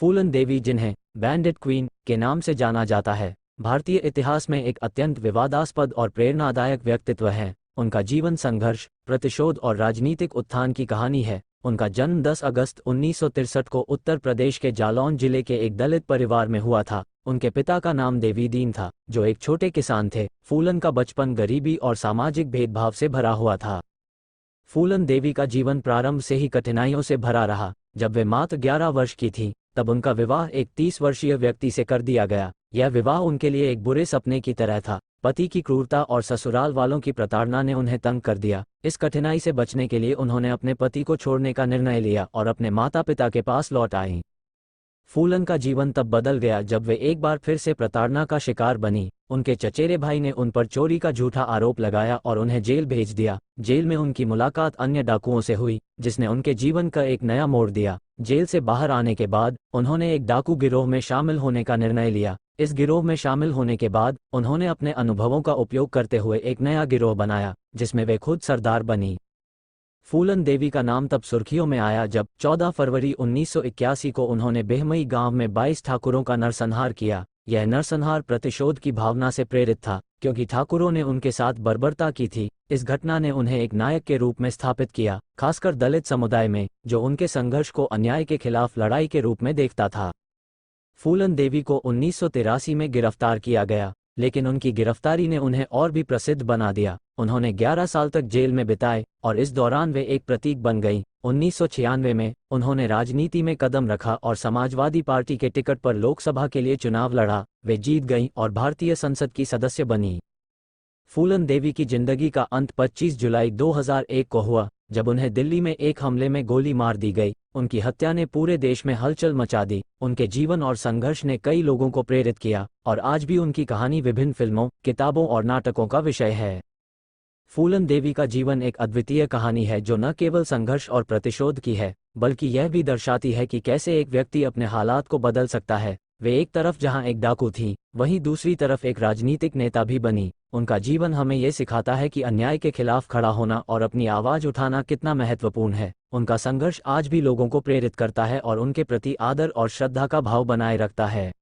फूलन देवी, जिन्हें bandit queen के नाम से जाना जाता है, भारतीय इतिहास में एक अत्यंत विवादास्पद और प्रेरणादायक व्यक्तित्व हैं। उनका जीवन संघर्ष, प्रतिशोध और राजनीतिक उत्थान की कहानी है। उनका जन्म 10 अगस्त 1963 को उत्तर प्रदेश के जालौन जिले के एक दलित परिवार में हुआ था। उनके पिता का नाम देवी दीन था, जो एक छोटे किसान थे। फूलन का बचपन गरीबी और सामाजिक भेदभाव से भरा हुआ था। फूलन देवी का जीवन प्रारंभ से ही कठिनाइयों से भरा रहा। जब वे मात्र 11 वर्ष की थीं, तब उनका विवाह एक 30 वर्षीय व्यक्ति से कर दिया गया। यह विवाह उनके लिए एक बुरे सपने की तरह था। पति की क्रूरता और ससुराल वालों की प्रताड़ना ने उन्हें तंग कर दिया। इस कठिनाई से बचने के लिए उन्होंने अपने पति को छोड़ने का निर्णय लिया और अपने माता पिता के पास लौट आईं। फूलन का जीवन तब बदल गया जब वे एक बार फिर से प्रताड़ना का शिकार बनी। उनके चचेरे भाई ने उन पर चोरी का झूठा आरोप लगाया और उन्हें जेल भेज दिया। जेल में उनकी मुलाकात अन्य डाकुओं से हुई, जिसने उनके जीवन का एक नया मोड़ दिया। जेल से बाहर आने के बाद उन्होंने एक डाकू गिरोह में शामिल होने का निर्णय लिया। इस गिरोह में शामिल होने के बाद उन्होंने अपने अनुभवों का उपयोग करते हुए एक नया गिरोह बनाया, जिसमें वे खुद सरदार बनी। फूलन देवी का नाम तब सुर्खियों में आया जब 14 फरवरी 1981 को उन्होंने बेहमई गांव में 22 ठाकुरों का नरसंहार किया। यह नरसंहार प्रतिशोध की भावना से प्रेरित था, क्योंकि ठाकुरों ने उनके साथ बर्बरता की थी। इस घटना ने उन्हें एक नायक के रूप में स्थापित किया, खासकर दलित समुदाय में, जो उनके संघर्ष को अन्याय के खिलाफ लड़ाई के रूप में देखता था। फूलन देवी को 1983 में गिरफ्तार किया गया, लेकिन उनकी गिरफ्तारी ने उन्हें और भी प्रसिद्ध बना दिया। उन्होंने 11 साल तक जेल में बिताए और इस दौरान वे एक प्रतीक बन गईं। 1996 में उन्होंने राजनीति में कदम रखा और समाजवादी पार्टी के टिकट पर लोकसभा के लिए चुनाव लड़ा। वे जीत गईं और भारतीय संसद की सदस्य बनी। फूलन देवी की जिंदगी का अंत 25 जुलाई 2001 को हुआ, जब उन्हें दिल्ली में एक हमले में गोली मार दी गई। उनकी हत्या ने पूरे देश में हलचल मचा दी। उनके जीवन और संघर्ष ने कई लोगों को प्रेरित किया और आज भी उनकी कहानी विभिन्न फिल्मों, किताबों और नाटकों का विषय है। फूलन देवी का जीवन एक अद्वितीय कहानी है, जो न केवल संघर्ष और प्रतिशोध की है, बल्कि यह भी दर्शाती है कि कैसे एक व्यक्ति अपने हालात को बदल सकता है। वे एक तरफ जहां एक डाकू थीं, वहीं दूसरी तरफ एक राजनीतिक नेता भी बनी। उनका जीवन हमें ये सिखाता है कि अन्याय के खिलाफ खड़ा होना और अपनी आवाज़ उठाना कितना महत्वपूर्ण है। उनका संघर्ष आज भी लोगों को प्रेरित करता है और उनके प्रति आदर और श्रद्धा का भाव बनाए रखता है।